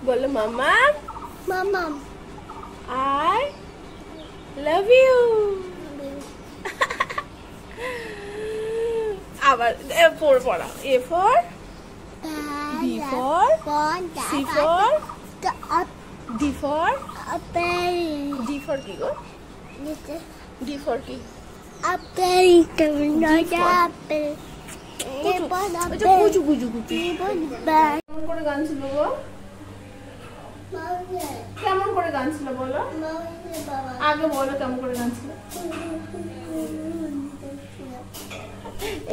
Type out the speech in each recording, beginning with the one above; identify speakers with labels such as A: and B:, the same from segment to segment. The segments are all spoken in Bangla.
A: বলো মামা।
B: মামা
A: I love you. আবার পড়া A for B for C for D for D for কি গো? D for কি? কুচু কুচু কুচু। কেমন করে গান ছিল গো? কেমন করে গান ছিল বলো? আগে বলো কেমন করে গান ছিল।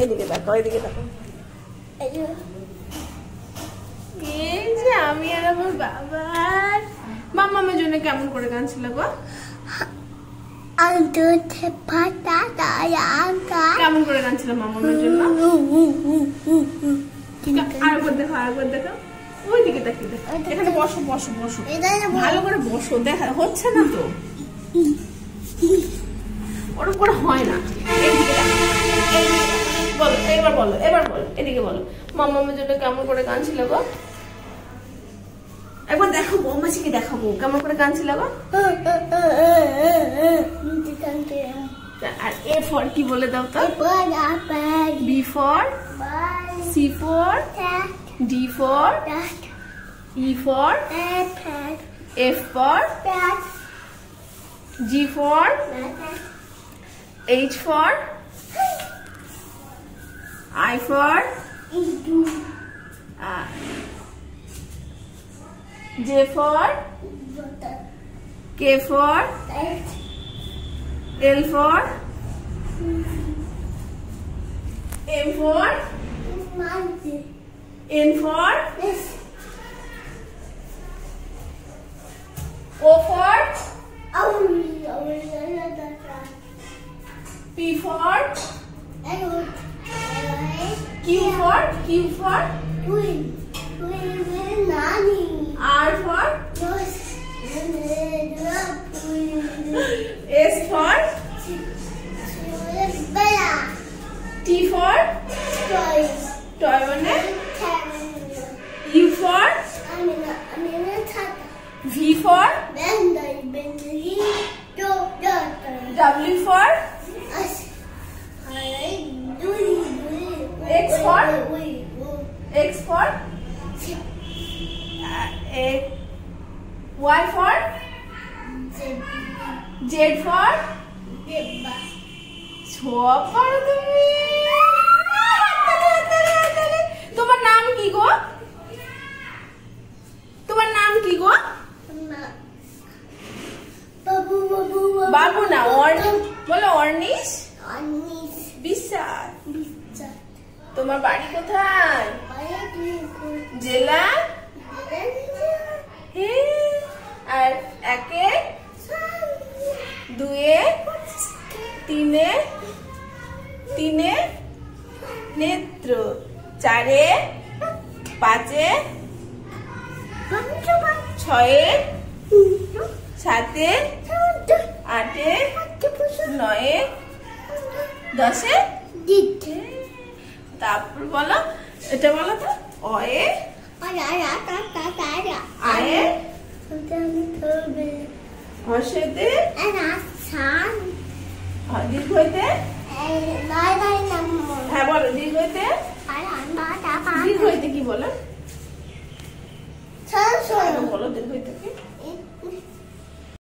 A: এদিকে দেখো, এদিকে দেখো। এই যে আমি আর আমার বাবার মামার জন্য কেমন করে গান ছিল গো? কেমন করে গান ছিল মামার জন্য? আরেকবার দেখো, আরেকবার দেখো। ওই দিকে তাকিয়ে দেখো। এখানে বসো বসো বসো, ভালো করে বসো। দেখা হচ্ছে না তো, ওরকম করে হয় না। বলো এবার, বলো এবার, বলো এদিকে বলো। মামার জন্য কেমন করে গান ছিল গো? একবার দেখাবো, বৌমাসিকে দেখাবো কেমন করে গান ছিল গো। আর A for কি বলে দাও তো? B for C for D for E for F for G for H for I for J for K for L for M for N for O for P for Q for R for S for T for toy মানে U for V for W for X for Y for Z for সব পারো তুমি। তোমার নাম কি গো? তোমার নাম কি গো? বাবু না, বলো অর্নিশ বিশ্বাস। তোমার বাড়ি কোথায়? জেলা? আর একে দুয়ে তিনে নেত্র, চারে পাঁচে ছয়ে সাতে আটে নয়ে দশে। তারপর বলো, এটা বলো তো। অয়ে আয়ে হর্ষেতে দীর্ঘইতে। হ্যাঁ বলো দীর্ঘইতে। দীর্ঘইতে কি বলো? বলো দীর্ঘইতে কি?